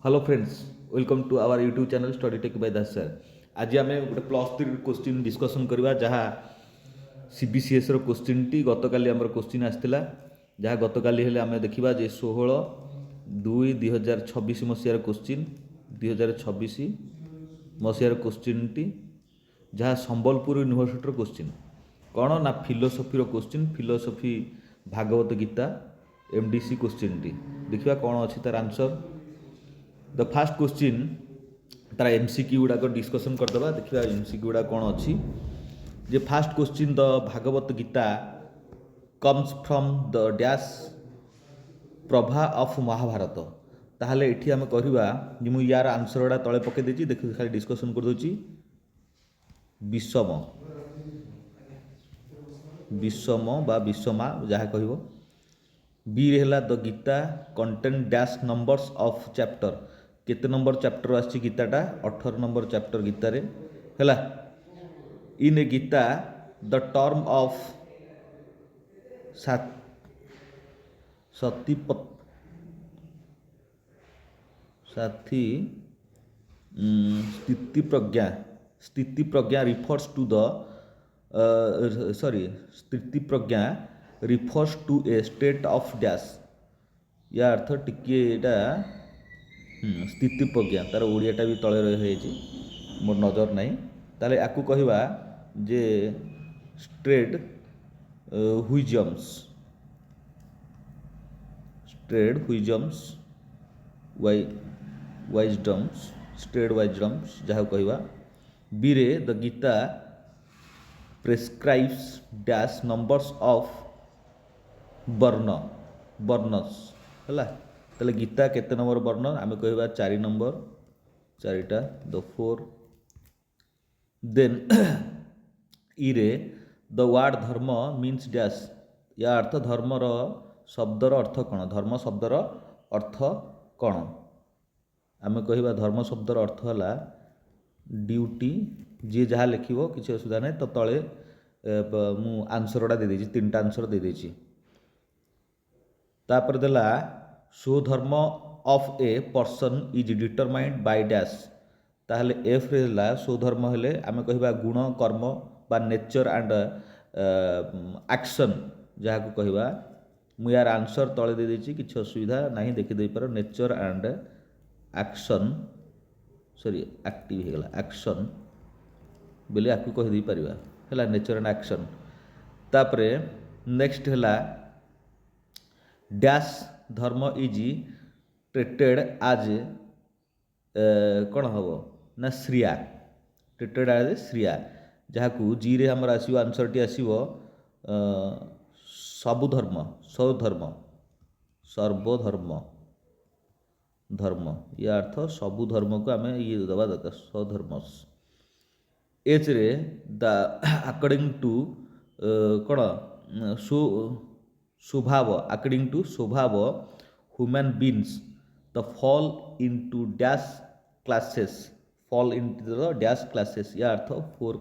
Hello friends, welcome to our YouTube channel study tech by Das sir. आज आम गोटे plus three question discussion करवा जहाँ सीबीसीएस क्वेश्चन टी गतकाली आमर क्वेश्चन आसाला जहाँ गतकाली हेले आम देखा जे 16/2/2026 मसीहार क्वेश्चन 2026 मसीहार क्वेश्चन टी जहाँ संबलपुर यूनिवर्सिटी क्वेश्चन कौन ना philosophy question philosophy Bhagavad Gita MDC question टी देखा कौन अच्छी तार आंसर। द फास्ट क्वेश्चन तार एमसीक्यू गुड़ाक डिस्कसन करदे देखा एमसीक्यू गुड़ा कौन अच्छी जे first question the Bhagavad Gita comes from the dash प्रभा ऑफ महाभारत ताहले एठी आम कहवा जे मु यार आंसर गुड़ा तले पकई देछि देख खाली डिस्कसन कर दोछि विषम विषम बा विषमा जहाँ कह बी रेला the Gita contain dash numbers of chapter केते नंबर चैप्टर आछि गीताटा 18 नंबर चैप्टर गीता रे हैला। In a Gita the term of सतीपत साथी स्थिति प्रज्ञा रिफर्स टू द स्थिति प्रज्ञा refers to a state of dash या अर्थ टिके स्थिति प्रज्ञा तार ओडियाटा भी तले रही मोर नजर नहीं ताले आकु कहवा जे स्ट्रेट हुइजम्स वाइजडम्स स्ट्रेट वाइजडम्स जहाँ कहवा बी रे the Gita prescribes dash numbers of वर्णस है ताले गीता केते नंबर वर्ण आम कहवा 4 नंबर 4टा द 4 देन इरे the word dharma means dash या अर्थ धर्मर शब्दर अर्थ कौन धर्म शब्दर अर्थ कौन आम कहवा धर्म शब्दर अर्थ है ड्यूटी जी जहाँ लिख किसी असुविधा ना तो तले मु आंसर गुड़ा दे 3टा आंसर दे देछि तापर देला सो धर्म of a person is determined by dash ताहले एफ रेला सो धर्म हेले आम कहवा गुण कर्म बा नेचर एंड एक्शन जहाँ को कहवा मु यार आंसर तले दे देछि किछि असुविधा नहीं देखि दे पार nature and action sorry active हे गला एक्शन बोले आकु कहि दे परिबा हैला नेचर एंड एक्शन तापरे नेक्स्ट हैला डैश धर्म इज ट्रीटेड आज कौन हम ना श्रिया ट्रीटेड आज श्रिया जहाँ को जी रे हमर आसीबो आंसर टी आसीबो सबुधर्म सौधर्म सर्वधर्म धर्म या अर्थ सबु धर्म को आम ये दबा दरकार सधर्मस एच रे द अकॉर्डिंग टू कौन स्वभाव अकॉर्डिंग टू स्वभाव human beings they fall into dash classes या अर्थ 4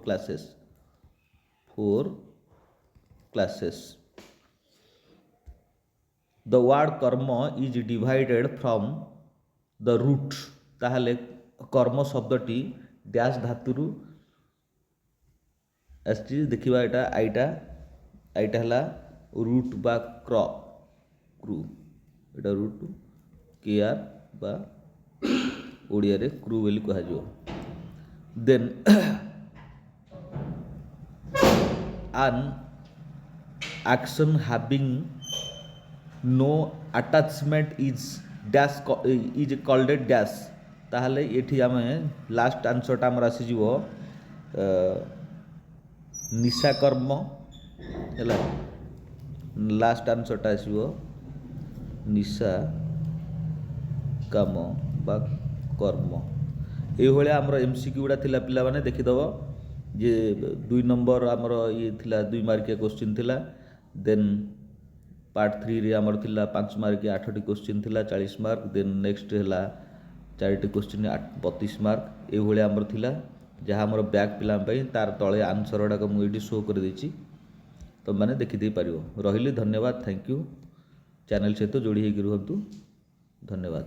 classes the word karma is divided from the root ताहले कर्म शब्दटी डैश धातुरु आछि देखिबा एटा आईटा है रूट बा क्रू एटा रूट केआर बा ओडिया रे क्रू बोली कहा जो then an action having no attachment is called dash ताहले एठी आमे लास्ट आंसर टा हमर आसी जीवो निशा कर्म हैला लास्ट आंसर टा आसीबो निशा काम बा कर्म ये भाया आमर एमसीक्यू गुड़ा थिला पिला माने देखिदब जे 2 नंबर आमर ये थिला 2 मार्किया क्वेश्चन थिला देन पार्ट 3 रे आमर थिला 5 मार्किया 8टी क्वेश्चन थिला 40 मार्क देन नेक्स्ट हैला 4टी क्वेश्चन 32 मार्क ये भाया आमर थिला जहाँ आमर बैक पिला पई तार तळे आंसर गुड़ाक मुझे शो कर देछि तो मैंने देखिदे पारिबो रहिली धन्यवाद थैंक यू चैनल सहित जोड़ी होगी रुहतु धन्यवाद।